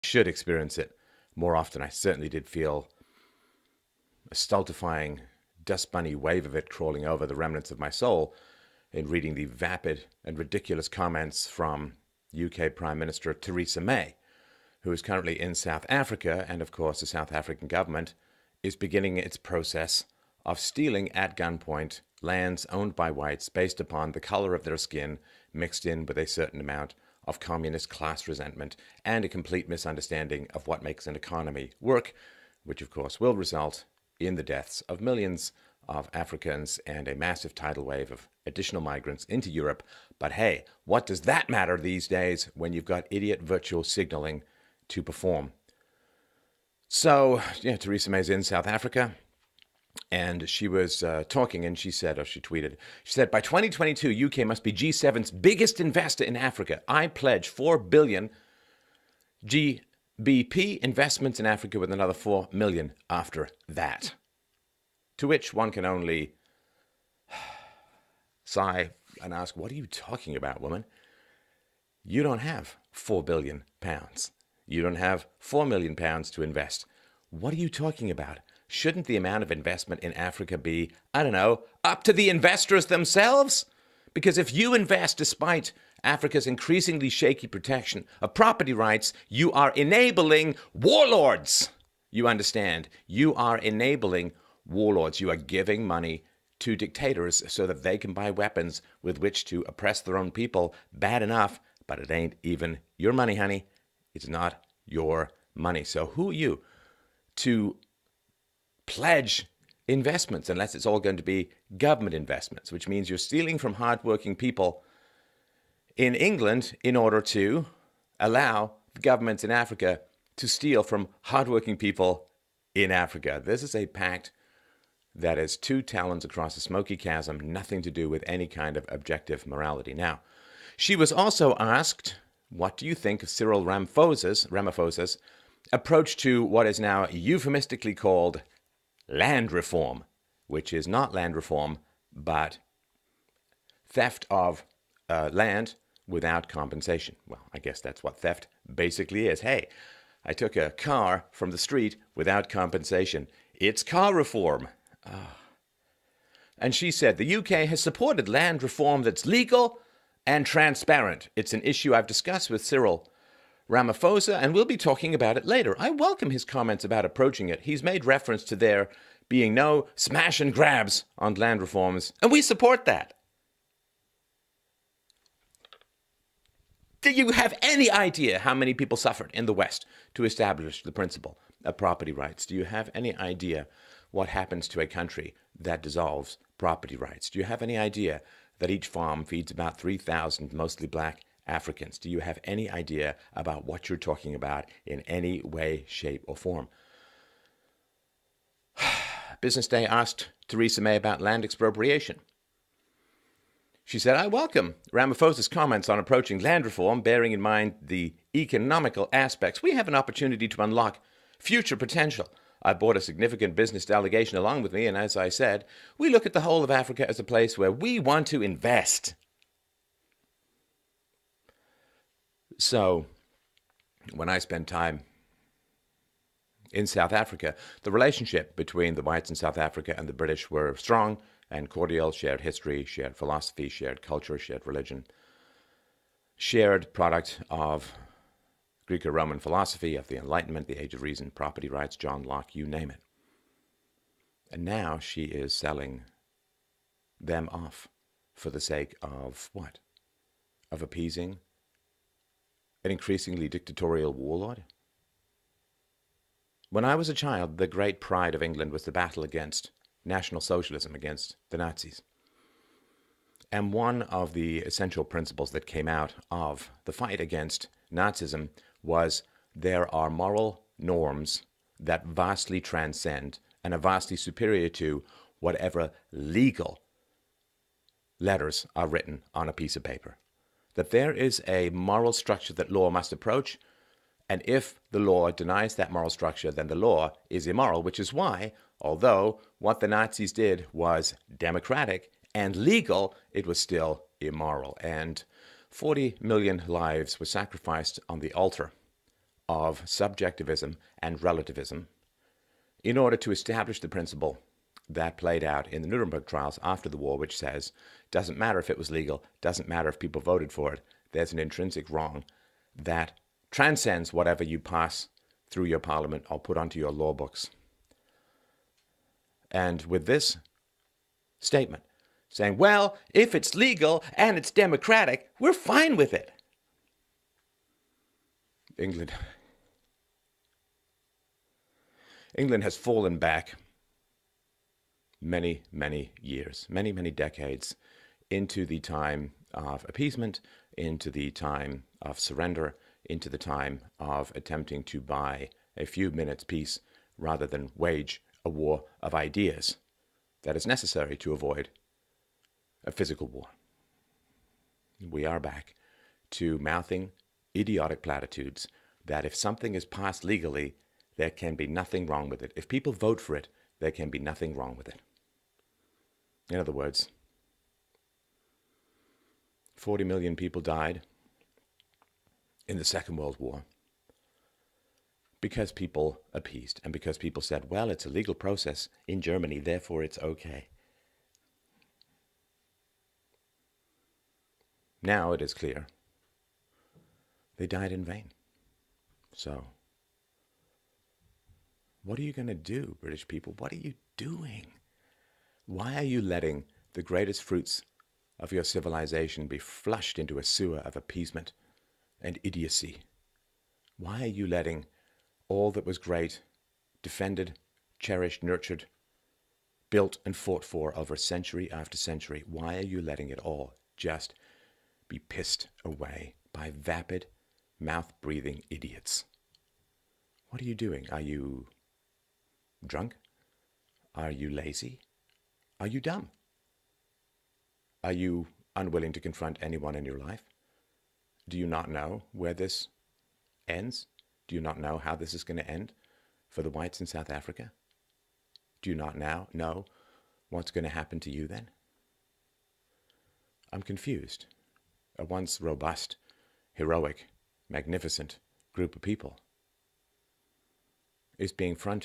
should experience it more often. I certainly did feel a stultifying, dust bunny wave of it crawling over the remnants of my soul in reading the vapid and ridiculous comments from UK Prime Minister Theresa May, who is currently in South Africa, and of course the South African government is beginning its process of stealing at gunpoint lands owned by whites based upon the color of their skin, mixed in with a certain amount of communist class resentment and a complete misunderstanding of what makes an economy work, which of course will result in the deaths of millions of Africans and a massive tidal wave of additional migrants into Europe. But hey, what does that matter these days when you've got idiot virtual signaling to perform? So, yeah, Theresa May's in South Africa, and she was talking, and she said, or she tweeted, she said, by 2022, UK must be G7's biggest investor in Africa. I pledge 4 billion GBP investments in Africa with another 4 million after that. To which one can only sigh and ask, what are you talking about, woman? You don't have 4 billion pounds. You don't have 4 million pounds to invest. What are you talking about? Shouldn't the amount of investment in Africa be, I don't know, up to the investors themselves? Because if you invest despite Africa's increasingly shaky protection of property rights, you are enabling warlords. You understand? You are enabling warlords. You are giving money to dictators so that they can buy weapons with which to oppress their own people. Bad enough, but it ain't even your money, honey. It's not your money. So who are you to pledge investments unless it's all going to be government investments, which means you're stealing from hardworking people in England in order to allow the governments in Africa to steal from hardworking people in Africa. This is a pact that is two talons across a smoky chasm, nothing to do with any kind of objective morality. Now, she was also asked, what do you think of Cyril Ramaphosa's approach to what is now euphemistically called land reform, which is not land reform, but theft of land without compensation. Well, I guess that's what theft basically is. Hey, I took a car from the street without compensation. It's car reform. And she said, the UK has supported land reform that's legal and transparent. It's an issue I've discussed with Cyril Ramaphosa, and we'll be talking about it later. I welcome his comments about approaching it. He's made reference to there being no smash and grabs on land reforms, and we support that. Do you have any idea how many people suffered in the West to establish the principle of property rights? Do you have any idea what happens to a country that dissolves property rights? Do you have any idea that each farm feeds about 3,000 mostly black Africans? Do you have any idea about what you're talking about in any way, shape, or form? Business Day asked Theresa May about land expropriation. She said, I welcome Ramaphosa's comments on approaching land reform, bearing in mind the economical aspects. We have an opportunity to unlock future potential. I brought a significant business delegation along with me, and as I said, we look at the whole of Africa as a place where we want to invest. So, when I spend time in South Africa, the relationship between the whites in South Africa and the British were strong and cordial, shared history, shared philosophy, shared culture, shared religion, shared product of Greco-Roman philosophy, of the Enlightenment, the Age of Reason, property rights, John Locke, you name it. And now she is selling them off for the sake of what? Of appeasing an increasingly dictatorial warlord? When I was a child, the great pride of England was the battle against National Socialism, against the Nazis. And one of the essential principles that came out of the fight against Nazism was there are moral norms that vastly transcend and are vastly superior to whatever legal letters are written on a piece of paper. That there is a moral structure that law must approach, and if the law denies that moral structure, then the law is immoral, which is why, although what the Nazis did was democratic and legal, it was still immoral. And 40 million lives were sacrificed on the altar of subjectivism and relativism in order to establish the principle that played out in the Nuremberg trials after the war, which says, doesn't matter if it was legal, doesn't matter if people voted for it, there's an intrinsic wrong that transcends whatever you pass through your parliament or put onto your law books. And with this statement, saying, well, if it's legal and it's democratic, we're fine with it. England has fallen back many, many years, many, many decades into the time of appeasement, into the time of surrender, into the time of attempting to buy a few minutes' peace rather than wage a war of ideas that is necessary to avoid a physical war. We are back to mouthing idiotic platitudes that if something is passed legally, there can be nothing wrong with it. If people vote for it, there can be nothing wrong with it. In other words, 40 million people died in the Second World War because people appeased and because people said, well, it's a legal process in Germany, therefore it's okay. Now it is clear they died in vain. So, what are you going to do, British people? What are you doing? Why are you letting the greatest fruits of your civilization be flushed into a sewer of appeasement and idiocy? Why are you letting all that was great, defended, cherished, nurtured, built and fought for over century after century, why are you letting it all just be pissed away by vapid, mouth-breathing idiots? What are you doing? Are you drunk? Are you lazy? Are you dumb? Are you unwilling to confront anyone in your life? Do you not know where this ends? Do you not know how this is going to end for the whites in South Africa? Do you not now know what's going to happen to you then? I'm confused. A once robust, heroic, magnificent group of people is being fronted